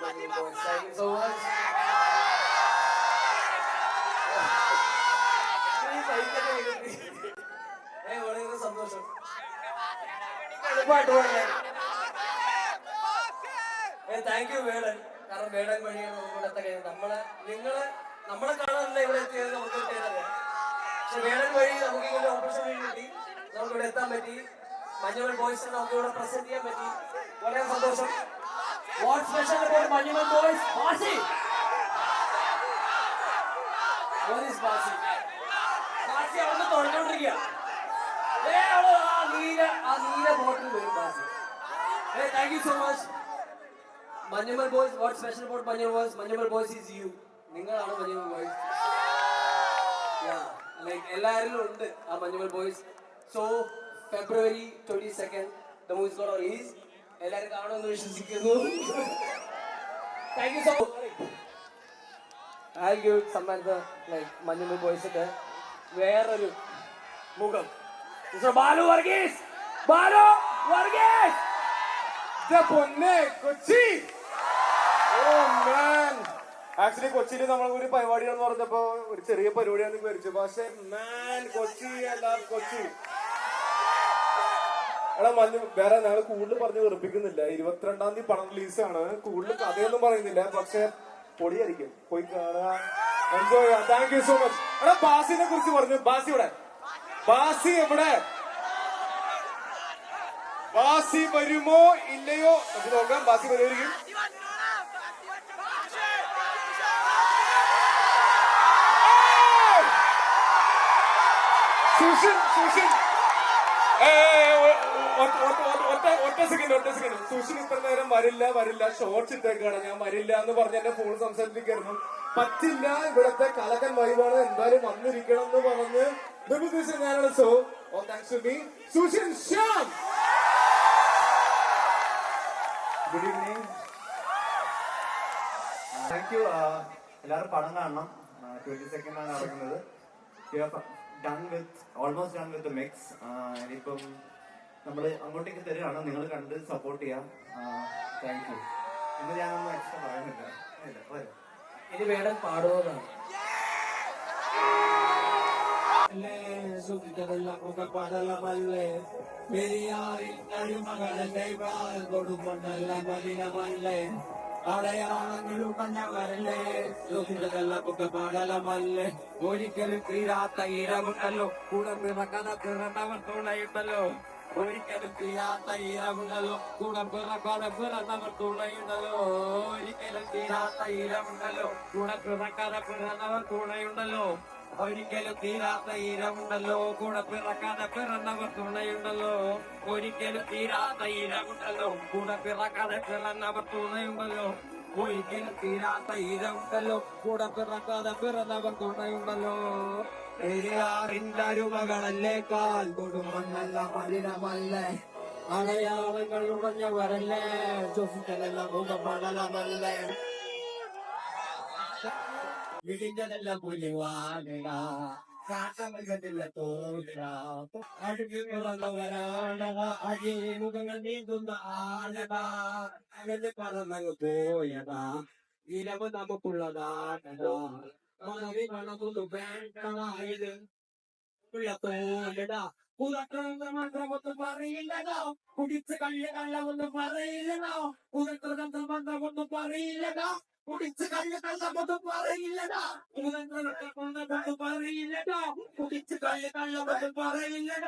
Thank you so much. വളരെ സന്തോഷം. Thank you വേടൻ. കാരണം വേടൻ വഴിയാണ് നമുക്കിവിടെ എത്താൻ കഴിയുന്നത്. നമ്മളെ കാണാനല്ല ഇവിടെ എത്തിയത്, നമുക്ക് കിട്ടിയത്. പക്ഷെ വേടൻ വഴി നമുക്ക് ഇങ്ങനെ ഓപ്പർച്യൂണിറ്റി കിട്ടി, നമുക്കിവിടെ എത്താൻ പറ്റി. മഞ്ഞുമൽ ബോയ്സിനെ നമുക്ക് ഇവിടെ പ്രസന്റ് ചെയ്യാൻ പറ്റി. വളരെ സന്തോഷം. What special about Manjummel boys? Basi. What is ബാസി? ബാസി അവിടെ തുടങ്ങിക്കൊണ്ടിരിക്കുക. ആ നീല ബോട്ടിൽ വരും ബാസി. Thank you so much. Manyamal Boys, what's special about Manyamal Boys? Manyamal Boys is you. നിങ്ങളാണ് Manyamal Boys. Yeah, like എല്ലാവരിലും ഉണ്ട് ആ Manyamal Boys. So February 22nd, the movie is gonna release. എല്ലാവരും കാണുമെന്ന് വിശ്വസിക്കുന്നു. Thank you so much. I'll give Samantha like Manyamal Boys ഒക്കെ വേറൊരു മുഖം. Mr. ബാലു വർഗീസ്. ബാലു വർഗീസ്. പൊന്നെ കൊച്ചി. ആക്ച്വലി കൊച്ചിയിൽ നമ്മൾ ഒരു പരിപാടിയാണെന്ന് പറഞ്ഞപ്പോ ഒരു ചെറിയ പരിപാടിയാണെന്ന് വിചാരിച്ചു. പക്ഷെ കൊച്ചി എല്ലാവരും കൊച്ചി. എടാ മഞ്ഞു വേറെ ഞങ്ങൾ കൂടുതൽ പറഞ്ഞ് വെറുപ്പിക്കുന്നില്ല. 22-ാം തീയതി പണം റിലീസാണ്. കൂടുതൽ കഥയൊന്നും പറയുന്നില്ല, പക്ഷെ പൊടിയായിരിക്കും. പോയി കാണുക, എൻജോയ് ചെയ്യാം. Thank you so much. എടാ ബാസിനെ കുറിച്ച് പറഞ്ഞു. ബാസി ഇവിടെ. ബാസി എവിടെ? ബാസി വരുമോ ഇല്ലയോ നമുക്ക് നോക്കാം. ബാസി വരുമായിരിക്കും. സുഷിൻ ഒറ്റ സെക്കൻഡ്. സുഷിൻ ഇത്ര നേരം വരില്ല ഷോർട്സ് ഇട്ടേക്കാണ്. ഞാൻ വരില്ല എന്ന് പറഞ്ഞ് എന്റെ ഫോൺ സംസാരിപ്പിക്കായിരുന്നു. പറ്റില്ല, ഇവിടത്തെ കലക്കൻ വൈബാണ്, എന്തായാലും വന്നിരിക്കണം എന്ന് പറഞ്ഞ് ഞാനാണ്. So all thanks to me. Sushin Shyam. Good evening. Thank you. എല്ലാവരും പടം കാണണം. 22nd ആണ് ഇറങ്ങുന്നത്. Almost done with mix. ഇനിയിപ്പം നമ്മൾ അങ്ങോട്ടേക്ക് തരികയാണ്. നിങ്ങൾ കണ്ട് സപ്പോർട്ട് ചെയ്യാം. Thank you. ഇന്ന് ഞാനൊന്നും എക്സ്ട്രാ പറയുന്നില്ല. ഇനി വേടൻ പാടുന്നതാണ്. അടയാളങ്ങളും കണ്ടവരല്ലേ പാടലമല്ലേ. ഒരിക്കലും തീരാത്ത ഇരവുണ്ടല്ലോ, കൂടെ പിറന്നവർ തുണയുണ്ടല്ലോ. ഒരിക്കലും തീരാത്ത ഇരവുണ്ടല്ലോ, കൂടെ പിറന്നവർ തുണയുണ്ടല്ലോ. ഒരിക്കലും തീരാത്ത ഇരവുണ്ടല്ലോ, കൂടെ പിറന്നവർ തുണയുണ്ടല്ലോ. ഒരിക്കലും തീരാത്ത ഇരവുണ്ടല്ലോ, കൂടെ പിറന്നവർ തുണയുണ്ടല്ലോ. ഒരിക്കലും തീരാത്ത ഇരവുണ്ടല്ലോ, കൂടെ പിറന്നവർ തുണയുണ്ടല്ലോ. ഒരിക്കലും തീരാത്ത ഇരവുണ്ടല്ലോ, കൂടെ പിറന്നവർ തുണയുണ്ടല്ലോ. പെരിയാറിന്റെ അരുമകളല്ലേ, കാൽ കൊടുമണ്ണല്ല മലിനമല്ലേ. അടയാളങ്ങൾ ഉടഞ്ഞവരല്ലേ, ശ്വസിക്കലെല്ലാം മുഖമടലമല്ലേ. വിടിഞ്ഞതെല്ലാം പുലിവാനട, കാട്ടമൃഗത്തിലെ തോന്നിട. അടുക്കി പിറന്നവരാണട, അഴിമുഖങ്ങൾ നീന്തുന്ന ആനട. അകന്ന് പറന്നങ്ങ് പോയടാ, ഇരവ് നമുക്കുള്ളതാണടാ. മണവി മണമൊന്നു വേണ്ടതായത് ഉള്ള തോന്നിട. പുറത്തുനിന്ന് മന്ത്രമൊന്നും പറയില്ലടോ, കുടിച്ച് കള്ളമൊന്നും പറയില്ലടോ. പുറത്തുനിന്ന് മന്ത്രമൊന്നും പറയില്ലടോ, കുടിച്ച് കള്ളമൊന്നും പറയില്ലടാ. പറയില്ലടാ, കുടിച്ച് കള്ളമൊന്നും പറയില്ലടാ.